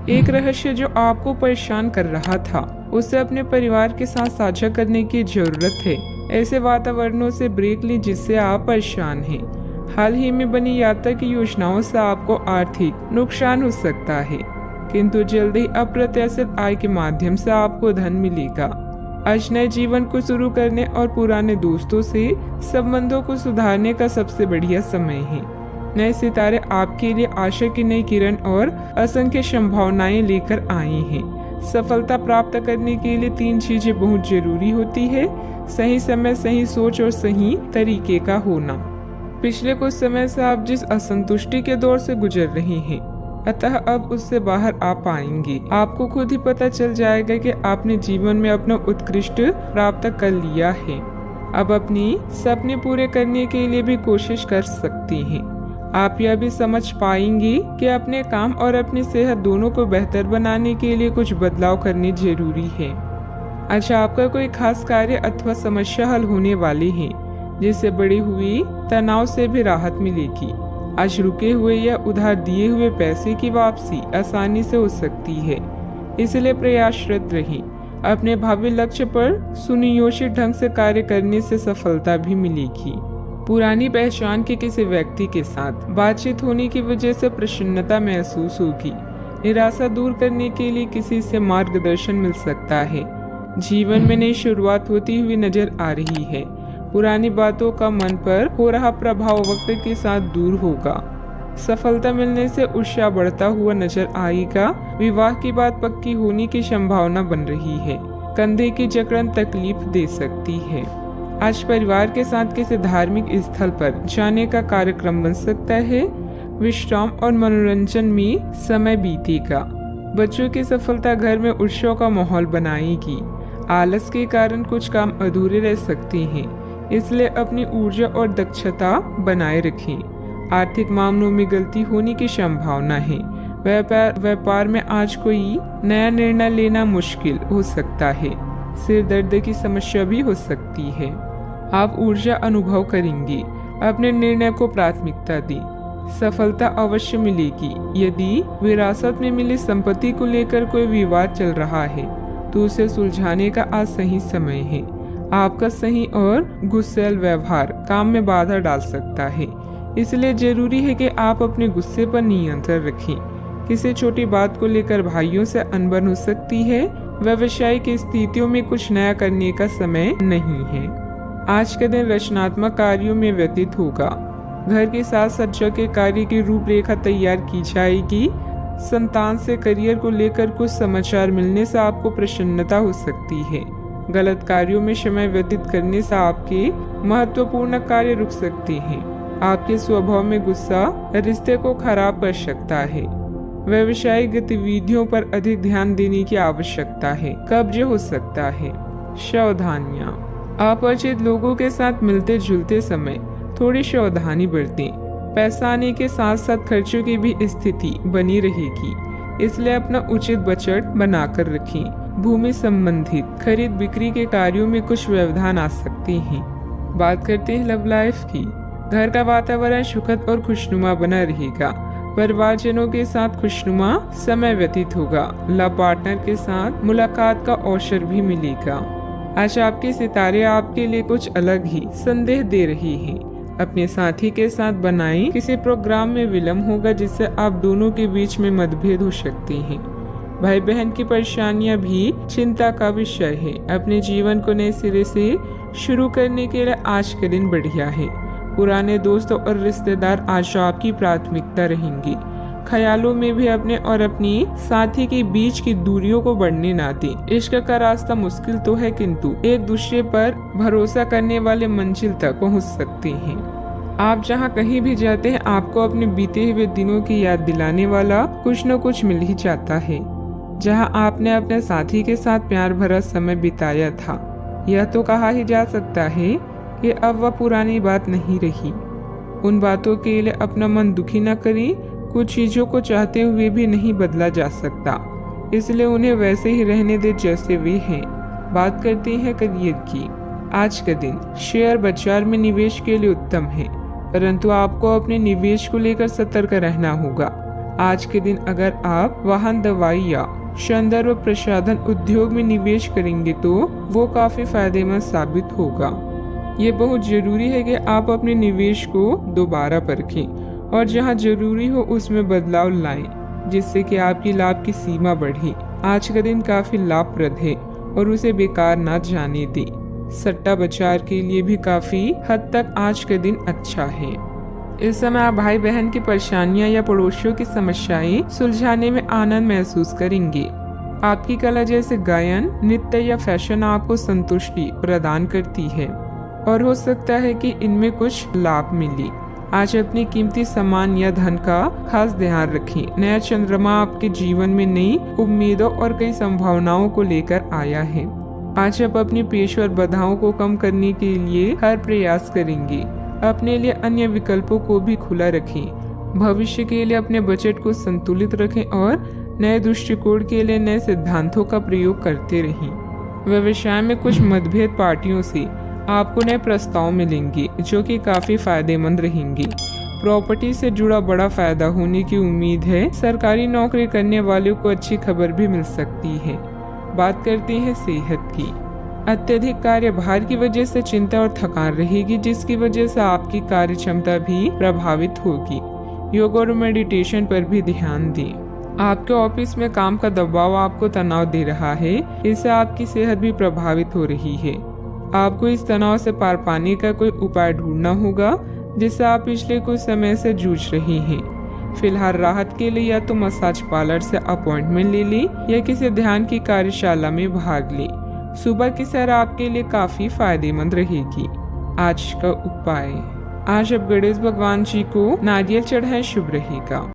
एक रहस्य जो आपको परेशान कर रहा था, उसे अपने परिवार के साथ साझा करने की जरूरत है। ऐसे वातावरणों से ब्रेक लें जिससे आप परेशान हैं। हाल ही में बनी यात्रा की योजनाओं से आपको आर्थिक नुकसान हो सकता है, किंतु जल्द ही अप्रत्याशित आय के माध्यम से आपको धन मिलेगा। आज नए जीवन को शुरू करने और पुराने दोस्तों से संबंधों को सुधारने का सबसे बढ़िया समय है। नए सितारे आपके लिए आशा की नई किरण और असंख्य संभावनाएं लेकर आए हैं। सफलता प्राप्त करने के लिए 3 चीजें बहुत जरूरी होती है: सही समय, सही सोच और सही तरीके का होना। पिछले कुछ समय से आप जिस असंतुष्टि के दौर से गुजर रहे हैं, अतः अब उससे बाहर आ पाएंगे। आपको खुद ही पता चल जाएगा कि आपने जीवन में अपना उत्कृष्ट प्राप्त कर लिया है। अब अपनी सपने पूरे करने के लिए भी कोशिश कर सकते हैं। आप यह भी समझ पाएंगे कि अपने काम और अपनी सेहत दोनों को बेहतर बनाने के लिए कुछ बदलाव करने जरूरी है। अच्छा, आपका कोई खास कार्य अथवा समस्या हल होने वाली है, जिससे बढ़ी हुई तनाव से भी राहत मिलेगी। आज रुके हुए या उधार दिए हुए पैसे की वापसी आसानी से हो सकती है, इसलिए प्रयासरत रहें। अपने भावी लक्ष्य पर सुनियोजित ढंग से कार्य करने से सफलता भी मिलेगी। पुरानी पहचान के किसी व्यक्ति के साथ बातचीत होने की वजह से प्रसन्नता महसूस होगी। निराशा दूर करने के लिए किसी से मार्गदर्शन मिल सकता है। जीवन में नई शुरुआत होती हुई नजर आ रही है। पुरानी बातों का मन पर हो रहा प्रभाव वक्त के साथ दूर होगा। सफलता मिलने से उत्साह बढ़ता हुआ नजर आएगा। विवाह की बात पक्की होने की संभावना बन रही है। कंधे की जकड़न तकलीफ दे सकती है। आज परिवार के साथ किसी धार्मिक स्थल पर जाने का कार्यक्रम बन सकता है। विश्राम और मनोरंजन में समय बीतेगा। बच्चों की सफलता घर में उत्सव का माहौल बनाएगी। आलस के कारण कुछ काम अधूरे रह सकते हैं, इसलिए अपनी ऊर्जा और दक्षता बनाए रखें। आर्थिक मामलों में गलती होने की संभावना है। व्यापार में आज कोई नया निर्णय लेना मुश्किल हो सकता है। सिर दर्द की समस्या भी हो सकती है। आप ऊर्जा अनुभव करेंगे। अपने निर्णय को प्राथमिकता दें। सफलता अवश्य मिलेगी। यदि विरासत में मिली संपत्ति को लेकर कोई विवाद चल रहा है, तो उसे सुलझाने का आज सही समय है। आपका सही और गुस्सैल व्यवहार काम में बाधा डाल सकता है, इसलिए जरूरी है कि आप अपने गुस्से पर नियंत्रण रखें। किसी छोटी बात को लेकर भाइयों से अनबन हो सकती है। व्यवसायिक स्थितियों में कुछ नया करने का समय नहीं है। आज का दिन रचनात्मक कार्यों में व्यतीत होगा। घर की साज सज्जा के कार्य की रूपरेखा तैयार की जाएगी। संतान से करियर को लेकर कुछ समाचार मिलने से आपको प्रसन्नता हो सकती है। गलत कार्यों में समय व्यतीत करने से आपके महत्वपूर्ण कार्य रुक सकते हैं। आपके स्वभाव में गुस्सा रिश्ते को खराब कर सकता है। व्यवसायिक गतिविधियों पर अधिक ध्यान देने की आवश्यकता है। कब्ज हो सकता है। सावधानियां। अपरिचित लोगों के साथ मिलते जुलते समय थोड़ी सावधानी बरतें। पैसा आने के साथ साथ खर्चों की भी स्थिति बनी रहेगी, इसलिए अपना उचित बजट बनाकर रखें। भूमि संबंधित खरीद बिक्री के कार्यों में कुछ व्यवधान आ सकते हैं। बात करते हैं लव लाइफ की। घर का वातावरण सुखद और खुशनुमा बना रहेगा। परिवारजनों के साथ खुशनुमा समय व्यतीत होगा। लव पार्टनर के साथ मुलाकात का अवसर भी मिलेगा। आज आपके सितारे आपके लिए कुछ अलग ही संदेश दे रहे हैं। अपने साथी के साथ बनाएं। किसी प्रोग्राम में विलम्ब होगा, जिससे आप दोनों के बीच में मतभेद हो सकते हैं। भाई बहन की परेशानियां भी चिंता का विषय है। अपने जीवन को नए सिरे से शुरू करने के लिए आज का दिन बढ़िया है। पुराने दोस्तों और रिश्तेदार आज आपकी प्राथमिकता रहेंगे। ख्यालों में भी अपने और अपनी साथी के बीच की दूरियों को बढ़ने ना दें। इश्क का रास्ता मुश्किल तो है, किंतु एक दूसरे पर भरोसा करने वाले मंजिल तक पहुंच सकते हैं। आप जहां कहीं भी जाते हैं, आपको अपने बीते हुए दिनों की याद दिलाने वाला कुछ न कुछ मिल ही जाता है। जहां आपने अपने साथी के साथ प्यार भरा समय बिताया था, यह तो कहा ही जा सकता है कि अब वह पुरानी बात नहीं रही। उन बातों के लिए अपना मन दुखी न करें। कुछ चीजों को चाहते हुए भी नहीं बदला जा सकता, इसलिए उन्हें वैसे ही रहने दे जैसे वे हैं। बात करते हैं करियर की। आज का दिन शेयर बाजार में निवेश के लिए उत्तम है, परंतु आपको अपने निवेश को लेकर सतर्क रहना होगा। आज के दिन अगर आप वाहन, दवाई या सौंदर्य व प्रसाधन उद्योग में निवेश करेंगे तो वो काफी फायदेमंद साबित होगा। ये बहुत जरूरी है कि आप अपने निवेश को दोबारा परखें और जहां जरूरी हो उसमें बदलाव लाएं, जिससे कि आपकी लाभ की सीमा बढ़े। आज का दिन काफी लाभप्रद है और उसे बेकार ना जाने दें। सट्टा बाजार के लिए भी काफी हद तक आज का दिन अच्छा है। इस समय आप भाई बहन की परेशानियां या पड़ोसियों की समस्याएं सुलझाने में आनंद महसूस करेंगे। आपकी कला जैसे गायन, नृत्य या फैशन आपको संतुष्टि प्रदान करती है और हो सकता है कि इनमें कुछ लाभ मिले। आज अपनी कीमती सामान या धन का खास ध्यान रखें। नया चंद्रमा आपके जीवन में नई उम्मीदों और कई संभावनाओं को लेकर आया है। आज आप अपनी पेशेवर बाधाओं को कम करने के लिए हर प्रयास करेंगे। अपने लिए अन्य विकल्पों को भी खुला रखें। भविष्य के लिए अपने बजट को संतुलित रखें और नए दृष्टिकोण के लिए नए सिद्धांतों का प्रयोग करते रहें। व्यवसाय में कुछ मतभेद पार्टियों से आपको नए प्रस्ताव मिलेंगे जो कि काफी फायदेमंद रहेंगे। प्रॉपर्टी से जुड़ा बड़ा फायदा होने की उम्मीद है। सरकारी नौकरी करने वालों को अच्छी खबर भी मिल सकती है। बात करते हैं सेहत की। अत्यधिक कार्यभार की वजह से चिंता और थकान रहेगी, जिसकी वजह से आपकी कार्य क्षमता भी प्रभावित होगी। योग और मेडिटेशन पर भी ध्यान दें। आपके ऑफिस में काम का दबाव आपको तनाव दे रहा है, इससे आपकी सेहत भी प्रभावित हो रही है। आपको इस तनाव से पार पाने का कोई उपाय ढूंढना होगा जिससे आप पिछले कुछ समय से जूझ रहे हैं। फिलहाल राहत के लिए या तो मसाज पार्लर से अपॉइंटमेंट ले लें या किसी ध्यान की कार्यशाला में भाग लें। सुबह की सैर आपके लिए काफी फायदेमंद रहेगी। आज का उपाय, आज आप गणेश भगवान जी को नारियल चढ़ाएं, शुभ रहेगा।